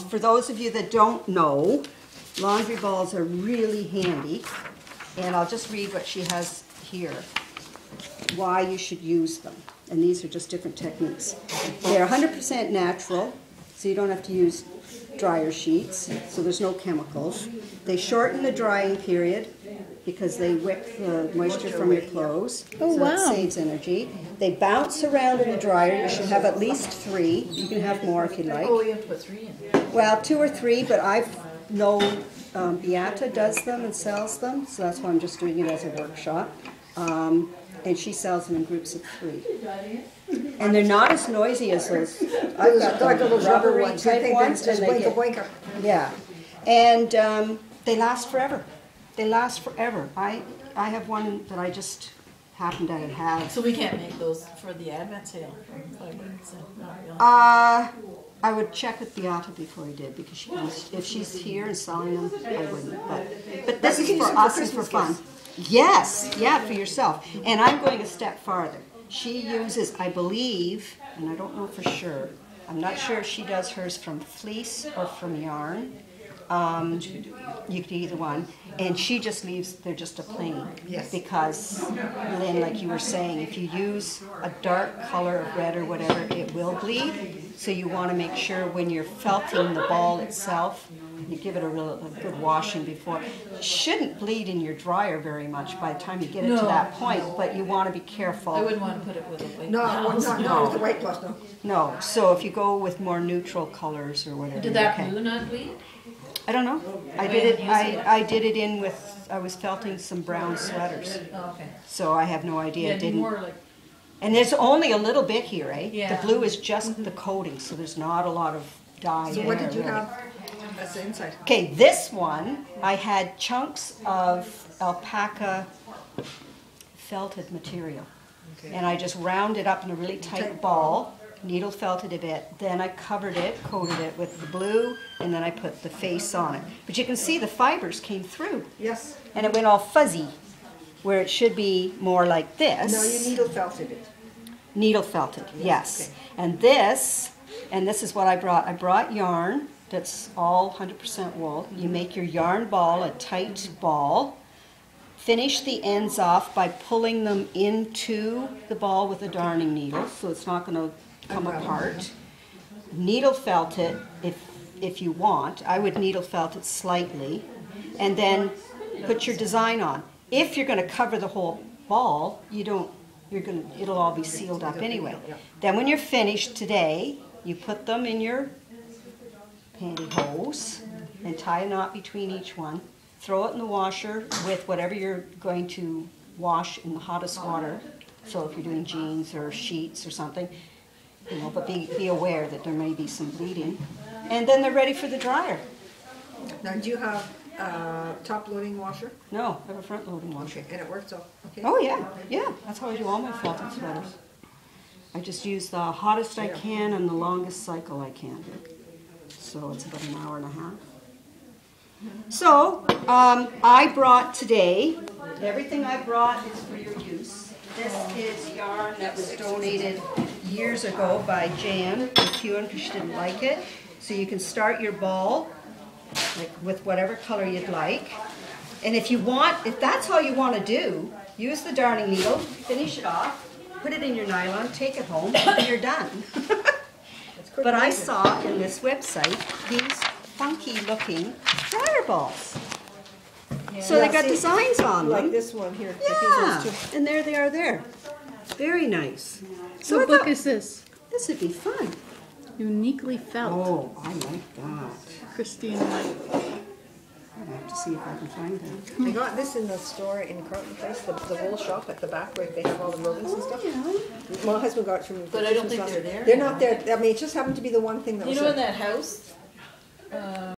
for those of you that don't know, laundry balls are really handy. And I'll just read what she has here, why you should use them. And these are just different techniques. They're 100% natural, so you don't have to use dryer sheets, so there's no chemicals. They shorten the drying period because they wick the moisture from your clothes, so it saves energy. They bounce around in the dryer. You should have at least 3. You can have more if you like. Oh, you have to put 3 in. Well, 2 or 3, but Beata does them and sells them, so that's why I'm just doing it as a workshop. And she sells them in groups of 3. And they're not as noisy as those. I've got like those rubber ones. type ones, Just and they boinka boinka. yeah, and they last forever. They last forever. I have one that I just happened to have. So we can't make those for the Advent sale from Fiber, so not really. I would check with Beata before I did, because if she's here and selling them, I wouldn't. But this is for us and for fun. Yes, yeah, for yourself. And I'm going a step farther. She uses, I believe, and I don't know for sure, I'm not sure if she does hers from fleece or from yarn. You could do either one. And she just leaves, they're just a plain. Yes. Because, Lynn, like you were saying, if you use a dark color of red or whatever, it will bleed. So you want to make sure when you're felting the ball itself, you give it a good washing before. It shouldn't bleed in your dryer very much by the time you get it to that point, but you want to be careful. I wouldn't want to put it with a white. No, with the white gloss, no. No, so if you go with more neutral colors or whatever. Did that okay. blue not bleed? I don't know. I did it in with, I was felting some brown sweaters. Oh, okay. So I have no idea. Yeah, It didn't. more like, And there's only a little bit here, eh? Yeah. The blue is just the coating, so there's not a lot of dye. So in what there, did you really. have as the inside? Okay, this one, I had chunks of alpaca felted material. Okay. And I just rounded up in a really tight ball, needle felted a bit, then I covered it, coated it with the blue, and then I put the face on it. But you can see the fibers came through, Yes. and it went all fuzzy, where it should be more like this. No, you needle felted it. Needle felted, yes. And this is what I brought. I brought yarn that's all 100% wool. You make your yarn ball a tight ball. Finish the ends off by pulling them into the ball with a darning needle, so it's not going to come apart. Needle felt it if you want. I would needle felt it slightly, and then put your design on. If you're going to cover the whole ball, it'll all be sealed up anyway. Then when you're finished today, you put them in your pantyhose and tie a knot between each one. Throw it in the washer with whatever you're going to wash in the hottest water. So if you're doing jeans or sheets or something, but be aware that there may be some bleeding. And then they're ready for the dryer. Now, do you have a top-loading washer? No, I have a front-loading washer. Okay, and it works all, okay? Oh yeah, that's how I do all my felted sweaters. I just use the hottest I can and the longest cycle I can. So it's about an hour and a half. So, I brought today, everything I brought is for your use. This is yarn that was donated years ago by Jan McEwen because she didn't like it. So you can start your ball with whatever color you'd like. And if that's all you want to do, use the darning needle, finish it off, put it in your nylon, take it home, and you're done. But I saw in this website these funky looking dryer balls. So they got designs on them. Like this one here. Yeah, and there they are there. Very nice. So What book is this? this would be fun. Uniquely Felt. Oh, I like that. Christine White. I have to see if I can find that. I got this in the store in Carlton Place, the wool shop at the back where they have all the rovings and stuff. Yeah. My husband got it from. But I don't think they're there They're not there. I mean, it just happened to be the one thing that was you know, in there. that house,